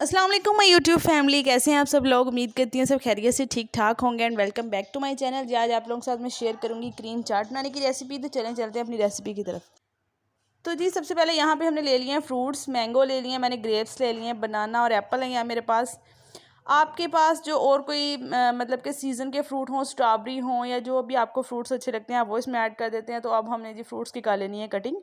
अस्सलाम वालेकुम my YouTube family, कैसे हैं आप सब लोग। उम्मीद करती हूँ सब खैरियत से ठीक ठाक होंगे and welcome back to my channel. जी आज आप लोगों के साथ मैं शेयर करूँगी क्रीम चाट बनाने की रेसिपी। तो चलते हैं अपनी रेसिपी की तरफ। तो जी सबसे पहले यहाँ पे हमने ले लिए हैं फ्रूट्स। मैंगो ले लिए हैं मैंने, ग्रेप्स ले लिए हैं, बनाना और एप्पल है यहाँ मेरे पास। आपके पास जो और कोई मतलब कि सीज़न के फ्रूट हों, स्ट्रॉबेरी हों या जो भी आपको फ्रूट्स अच्छे लगते हैं आप वो इसमें ऐड कर देते हैं। तो अब हमने जी फ्रूट्स की कर लेनी है कटिंग।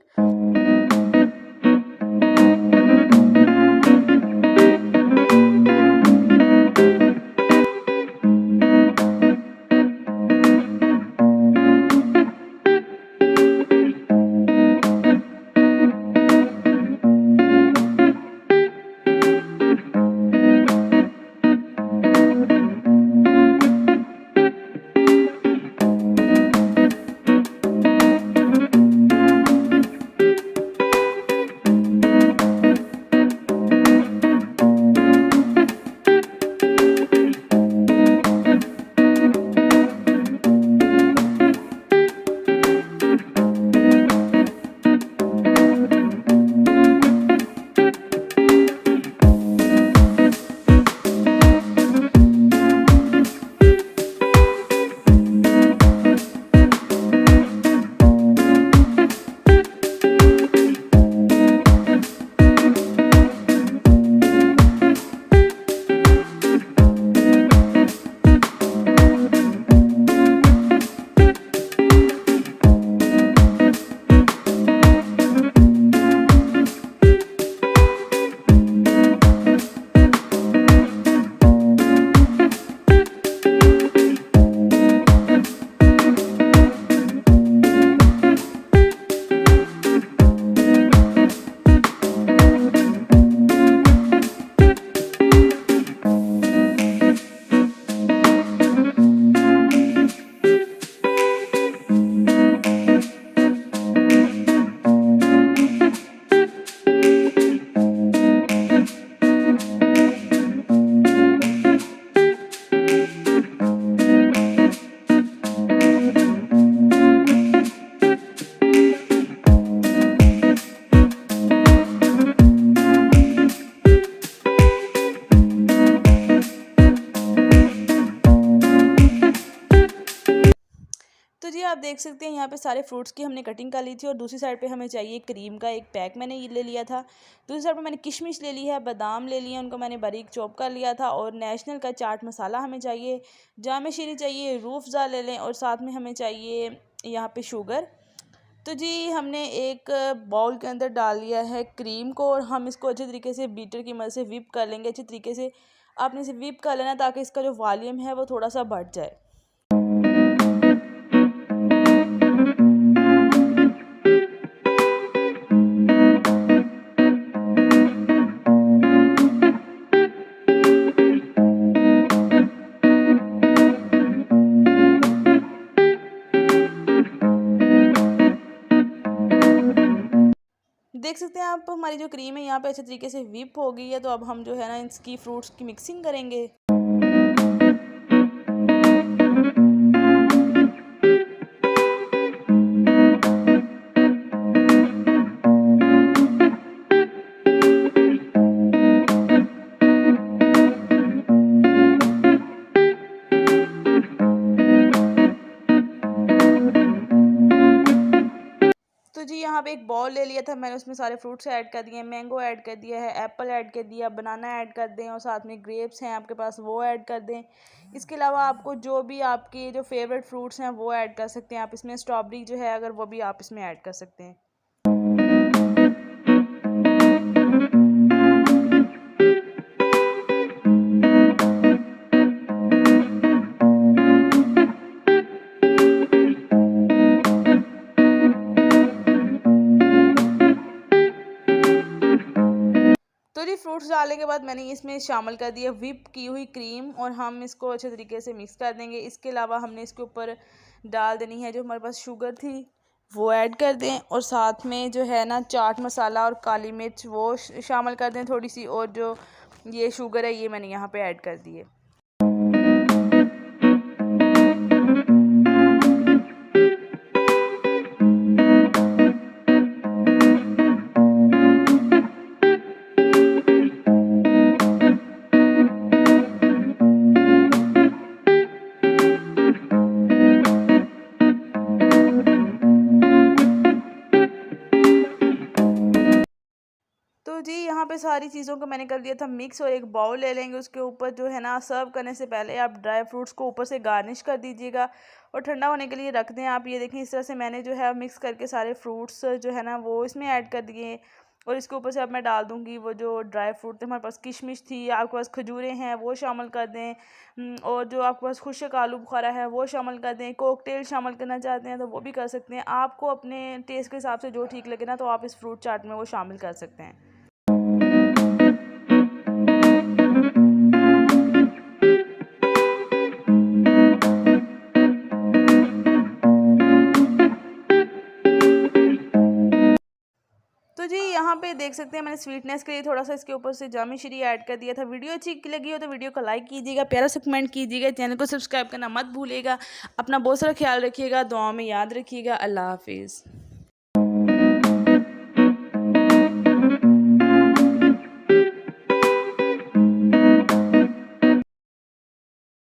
तो जी आप देख सकते हैं यहाँ पे सारे फ्रूट्स की हमने कटिंग कर ली थी और दूसरी साइड पे हमें चाहिए क्रीम का एक पैक मैंने ये ले लिया था। दूसरी साइड पे मैंने किशमिश ले ली है, बादाम ले लिए, उनको मैंने बारीक चॉप कर लिया था। और नेशनल का चाट मसाला हमें चाहिए, जामे शीरी चाहिए, रूह अफ़ज़ा ले लें और साथ में हमें चाहिए यहाँ पे शुगर। तो जी हमने एक बाउल के अंदर डाल लिया है क्रीम को और हम इसको अच्छे तरीके से बीटर की मदद से व्हिप कर लेंगे। अच्छे तरीके से आपने इसे व्हिप कर लेना ताकि इसका जो वॉल्यूम है वो थोड़ा सा बढ़ जाए। देख सकते हैं आप हमारी जो क्रीम है यहाँ पे अच्छे तरीके से व्हिप हो गई है। तो अब हम जो है ना इसकी फ्रूट्स की मिक्सिंग करेंगे। तो जी यहाँ पे एक बॉल ले लिया था मैंने, उसमें सारे फ्रूट्स ऐड कर दिए, मैंगो ऐड कर दिया है, एप्पल ऐड कर दिया, बनाना ऐड कर दें और साथ में ग्रेप्स हैं आपके पास वो ऐड कर दें। इसके अलावा आपको जो भी आपके जो फेवरेट फ्रूट्स हैं वो ऐड कर सकते हैं आप इसमें। स्ट्रॉबेरी जो है अगर वो भी आप इसमें ऐड कर सकते हैं। तो जी फ्रूट्स डालने के बाद मैंने इसमें शामिल कर दिया व्हिप की हुई क्रीम और हम इसको अच्छे तरीके से मिक्स कर देंगे। इसके अलावा हमने इसके ऊपर डाल देनी है जो हमारे पास शुगर थी वो ऐड कर दें और साथ में जो है ना चाट मसाला और काली मिर्च वो शामिल कर दें थोड़ी सी। और जो ये शुगर है ये मैंने यहाँ पे ऐड कर दी है। पे सारी चीज़ों को मैंने कर लिया था मिक्स, और एक बाउल ले लेंगे, उसके ऊपर जो है ना सर्व करने से पहले आप ड्राई फ्रूट्स को ऊपर से गार्निश कर दीजिएगा और ठंडा होने के लिए रख दें आप। ये देखें इस तरह से मैंने जो है मिक्स करके सारे फ्रूट्स जो है ना वो इसमें ऐड कर दिए, और इसके ऊपर से अब मैं डाल दूँगी वो जो ड्राई फ्रूट थे। हमारे पास किशमिश थी, आपके पास खजूरें हैं वो शामिल कर दें, और जो आपके पास खुशक आलू बुखारा है वो शामिल कर दें। कोकटेल शामिल करना चाहते हैं तो वो भी कर सकते हैं, आपको अपने टेस्ट के हिसाब से जो ठीक लगे ना तो आप इस फ्रूट चाट में वो शामिल कर सकते हैं। तो जी यहाँ पे देख सकते हैं मैंने स्वीटनेस के लिए थोड़ा सा इसके ऊपर से जामी श्री ऐड कर दिया था। वीडियो अच्छी लगी हो तो वीडियो को लाइक कीजिएगा, प्यारा सा कमेंट कीजिएगा, चैनल को सब्सक्राइब करना मत भूलिएगा। अपना बहुत सारा ख्याल रखिएगा, दुआ में याद रखिएगा। अल्लाह हाफिज़।